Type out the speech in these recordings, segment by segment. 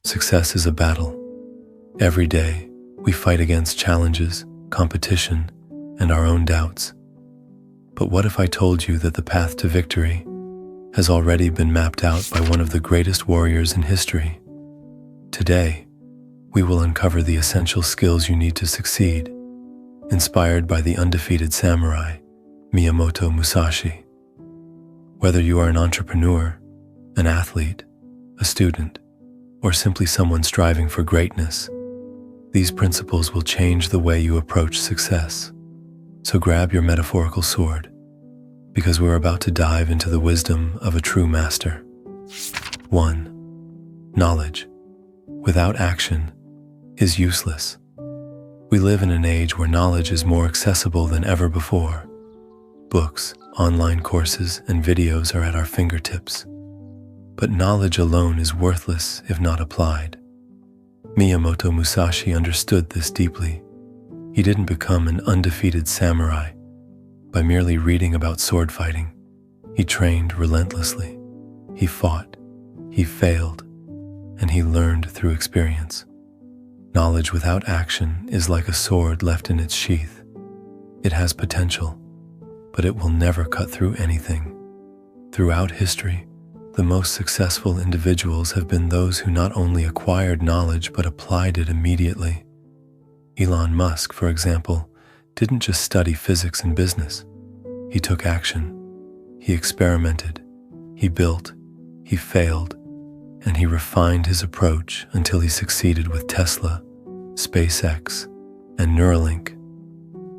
Success is a battle. Every day, we fight against challenges, competition, and our own doubts. But what if I told you that the path to victory has already been mapped out by one of the greatest warriors in history? Today, we will uncover the essential skills you need to succeed, inspired by the undefeated samurai, Miyamoto Musashi. Whether you are an entrepreneur, an athlete, a student, or simply someone striving for greatness, these principles will change the way you approach success. So grab your metaphorical sword, because we're about to dive into the wisdom of a true master. 1. Knowledge, without action, is useless. We live in an age where knowledge is more accessible than ever before. Books, online courses, and videos are at our fingertips. But knowledge alone is worthless if not applied. Miyamoto Musashi understood this deeply. He didn't become an undefeated samurai by merely reading about sword fighting. He trained relentlessly. He fought, he failed, and he learned through experience. Knowledge without action is like a sword left in its sheath. It has potential, but it will never cut through anything. Throughout history, the most successful individuals have been those who not only acquired knowledge but applied it immediately. Elon Musk, for example, didn't just study physics and business. He took action. He experimented. He built. He failed. And he refined his approach until he succeeded with Tesla, SpaceX, and Neuralink.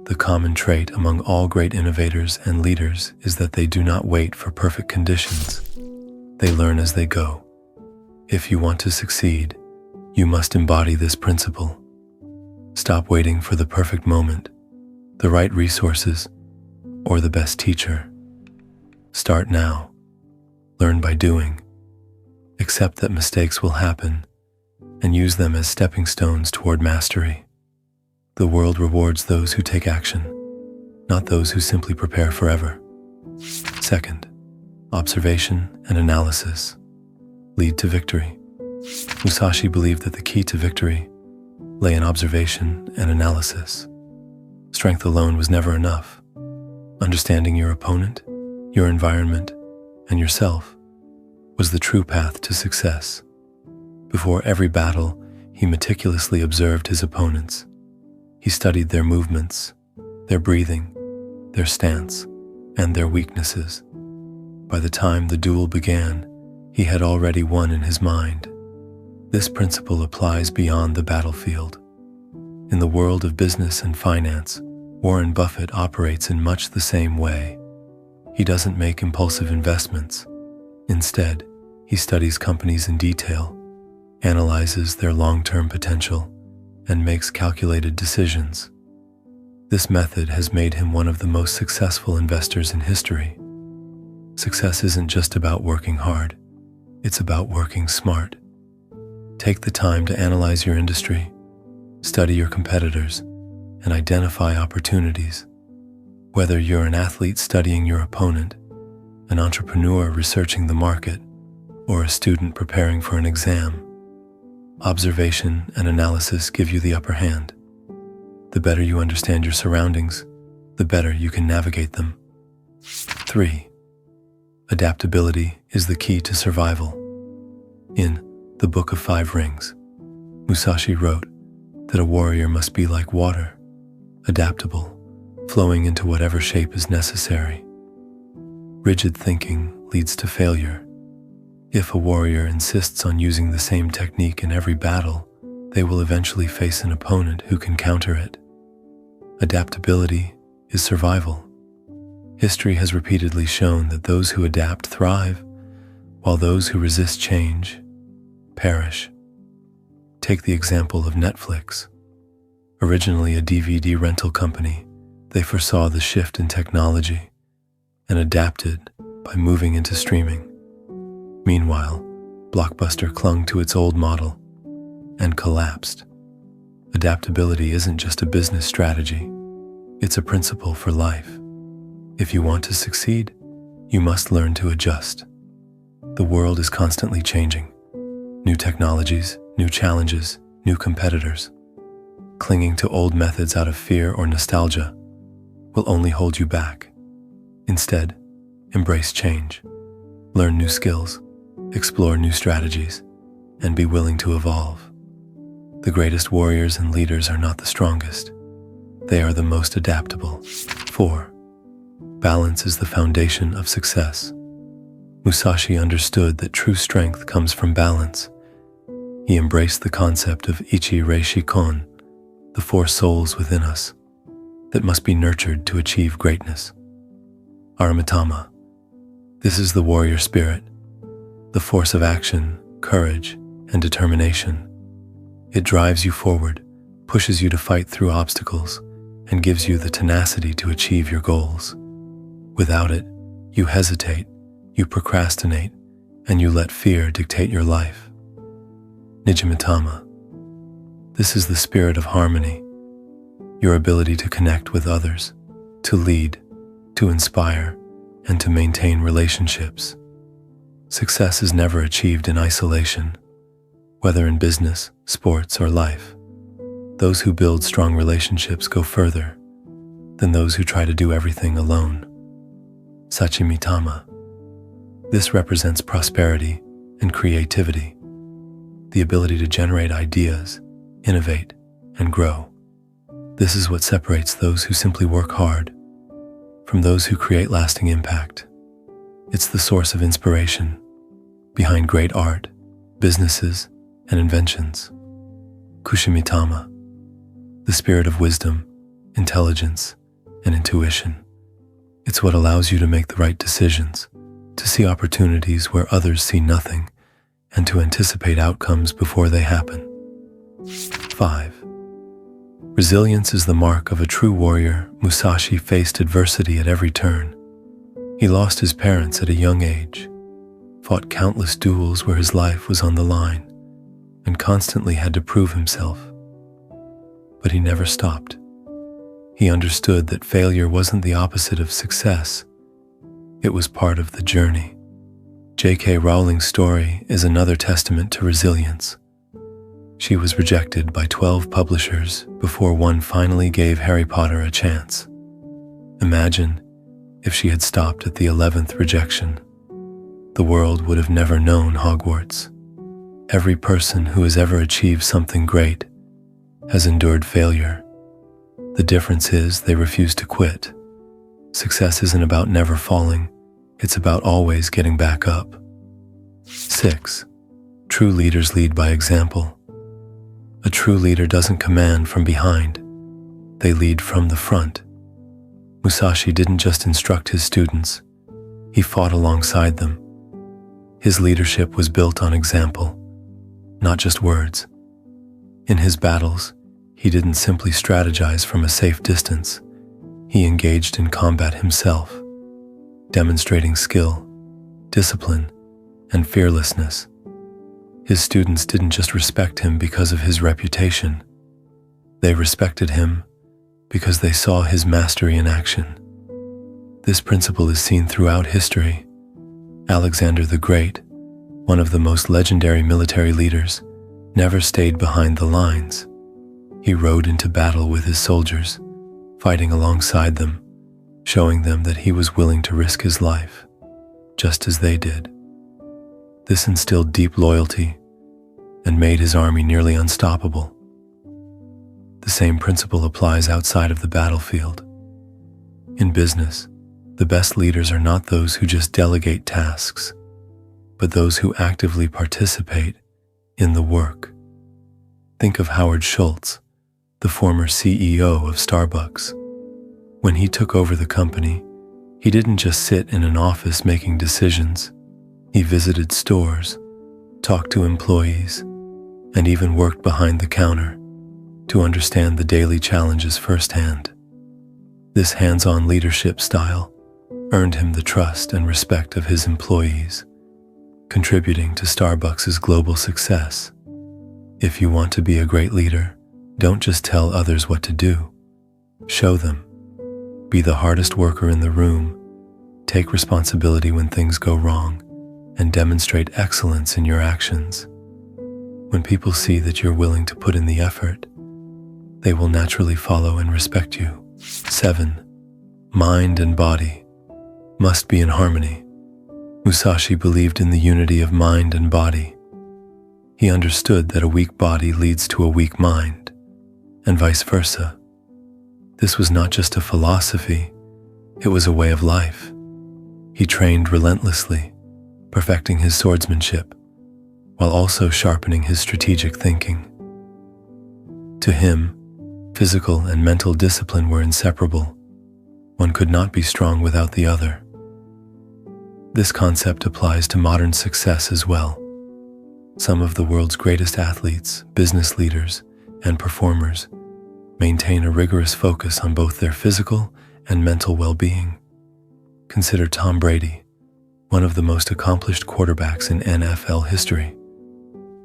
The common trait among all great innovators and leaders is that they do not wait for perfect conditions. They learn as they go. If you want to succeed, you must embody this principle. Stop waiting for the perfect moment, the right resources, or the best teacher. Start now. Learn by doing. Accept that mistakes will happen and use them as stepping stones toward mastery. The world rewards those who take action, not those who simply prepare forever. 2. Observation and analysis lead to victory. Musashi believed that the key to victory lay in observation and analysis. Strength alone was never enough. Understanding your opponent, your environment, and yourself was the true path to success. Before every battle, he meticulously observed his opponents. He studied their movements, their breathing, their stance, and their weaknesses. By the time the duel began, he had already won in his mind. This principle applies beyond the battlefield. In the world of business and finance, Warren Buffett operates in much the same way. He doesn't make impulsive investments. Instead, he studies companies in detail, analyzes their long-term potential, and makes calculated decisions. This method has made him one of the most successful investors in history. Success isn't just about working hard, it's about working smart. Take the time to analyze your industry, study your competitors, and identify opportunities. Whether you're an athlete studying your opponent, an entrepreneur researching the market, or a student preparing for an exam, observation and analysis give you the upper hand. The better you understand your surroundings, the better you can navigate them. 3. Adaptability is the key to survival. In The Book of Five Rings, Musashi wrote that a warrior must be like water, adaptable, flowing into whatever shape is necessary. Rigid thinking leads to failure. If a warrior insists on using the same technique in every battle, they will eventually face an opponent who can counter it. Adaptability is survival. History has repeatedly shown that those who adapt thrive, while those who resist change perish. Take the example of Netflix. Originally a DVD rental company, they foresaw the shift in technology and adapted by moving into streaming. Meanwhile, Blockbuster clung to its old model and collapsed. Adaptability isn't just a business strategy, it's a principle for life. If you want to succeed, you must learn to adjust. The world is constantly changing. New technologies, new challenges, new competitors. Clinging to old methods out of fear or nostalgia will only hold you back. Instead, embrace change. Learn new skills, explore new strategies, and be willing to evolve. The greatest warriors and leaders are not the strongest. They are the most adaptable. 4. Balance is the foundation of success. Musashi understood that true strength comes from balance. He embraced the concept of Ichi Reishi Kon, the 4 souls within us, that must be nurtured to achieve greatness. Aramitama. This is the warrior spirit, the force of action, courage, and determination. It drives you forward, pushes you to fight through obstacles, and gives you the tenacity to achieve your goals. Without it, you hesitate, you procrastinate, and you let fear dictate your life. Nijimitama. This is the spirit of harmony, your ability to connect with others, to lead, to inspire, and to maintain relationships. Success is never achieved in isolation, whether in business, sports, or life. Those who build strong relationships go further than those who try to do everything alone. Sachimitama. This represents prosperity and creativity, the ability to generate ideas, innovate, and grow. This is what separates those who simply work hard from those who create lasting impact. It's the source of inspiration behind great art, businesses, and inventions. Kushimitama. The spirit of wisdom, intelligence, and intuition. It's what allows you to make the right decisions, to see opportunities where others see nothing, and to anticipate outcomes before they happen. 5. Resilience is the mark of a true warrior. Musashi faced adversity at every turn. He lost his parents at a young age, fought countless duels where his life was on the line, and constantly had to prove himself. But he never stopped. He understood that failure wasn't the opposite of success. It was part of the journey. J.K. Rowling's story is another testament to resilience. She was rejected by 12 publishers before one finally gave Harry Potter a chance. Imagine if she had stopped at the 11th rejection. The world would have never known Hogwarts. Every person who has ever achieved something great has endured failure. The difference is they refuse to quit. Success isn't about never falling, it's about always getting back up. 6. True leaders lead by example. A true leader doesn't command from behind, they lead from the front. Musashi didn't just instruct his students, he fought alongside them. His leadership was built on example, not just words. In his battles, he didn't simply strategize from a safe distance, he engaged in combat himself, demonstrating skill, discipline, and fearlessness. His students didn't just respect him because of his reputation. They respected him because they saw his mastery in action. This principle is seen throughout history. Alexander the Great, one of the most legendary military leaders, never stayed behind the lines. He rode into battle with his soldiers, fighting alongside them, showing them that he was willing to risk his life, just as they did. This instilled deep loyalty and made his army nearly unstoppable. The same principle applies outside of the battlefield. In business, the best leaders are not those who just delegate tasks, but those who actively participate in the work. Think of Howard Schultz, the former CEO of Starbucks. When he took over the company, he didn't just sit in an office making decisions. He visited stores, talked to employees, and even worked behind the counter to understand the daily challenges firsthand. This hands-on leadership style earned him the trust and respect of his employees, contributing to Starbucks' global success. If you want to be a great leader, don't just tell others what to do. Show them. Be the hardest worker in the room, take responsibility when things go wrong, and demonstrate excellence in your actions. When people see that you're willing to put in the effort, they will naturally follow and respect you. 7. Mind and body must be in harmony. Musashi believed in the unity of mind and body. He understood that a weak body leads to a weak mind, and vice versa. This was not just a philosophy, it was a way of life. He trained relentlessly, perfecting his swordsmanship, while also sharpening his strategic thinking. To him, physical and mental discipline were inseparable. One could not be strong without the other. This concept applies to modern success as well. Some of the world's greatest athletes, business leaders, and performers maintain a rigorous focus on both their physical and mental well-being. Consider Tom Brady, one of the most accomplished quarterbacks in NFL history.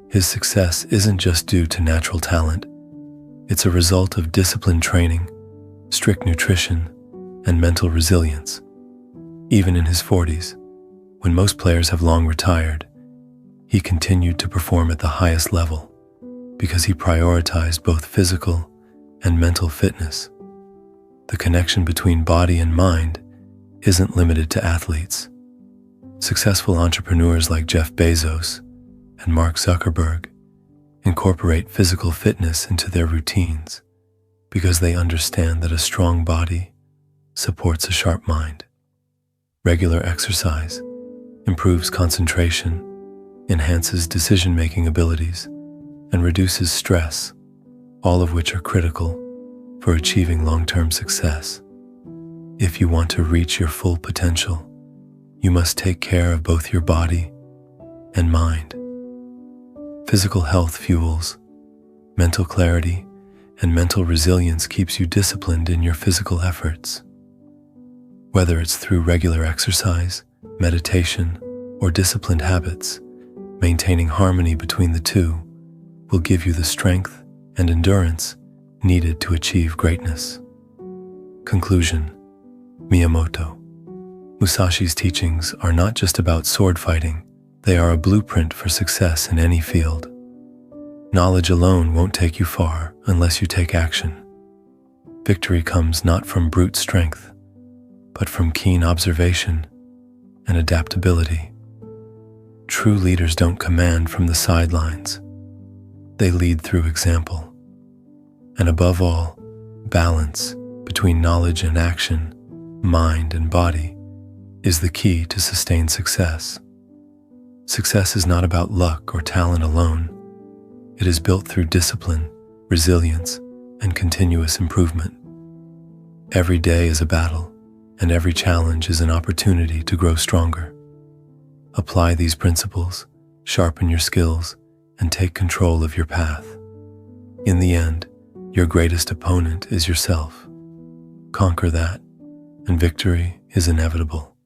His success isn't just due to natural talent. It's a result of disciplined training, strict nutrition, and mental resilience. Even in his 40s, when most players have long retired, he continued to perform at the highest level because he prioritized both physical and mental fitness. The connection between body and mind isn't limited to athletes. Successful entrepreneurs like Jeff Bezos and Mark Zuckerberg incorporate physical fitness into their routines because they understand that a strong body supports a sharp mind. Regular exercise improves concentration, enhances decision-making abilities, and reduces stress, all of which are critical for achieving long-term success. If you want to reach your full potential, you must take care of both your body and mind. Physical health fuels mental clarity, and mental resilience keeps you disciplined in your physical efforts. Whether it's through regular exercise, meditation, or disciplined habits, maintaining harmony between the two will give you the strength and endurance needed to achieve greatness. Conclusion. Miyamoto Musashi's teachings are not just about sword fighting, they are a blueprint for success in any field. Knowledge alone won't take you far unless you take action. Victory comes not from brute strength, but from keen observation and adaptability. True leaders don't command from the sidelines. They lead through example. And above all, balance between knowledge and action, mind and body, is the key to sustained success. Success is not about luck or talent alone. It is built through discipline, resilience, and continuous improvement. Every day is a battle, and every challenge is an opportunity to grow stronger. Apply these principles, sharpen your skills, and take control of your path. In the end, your greatest opponent is yourself. Conquer that, and victory is inevitable.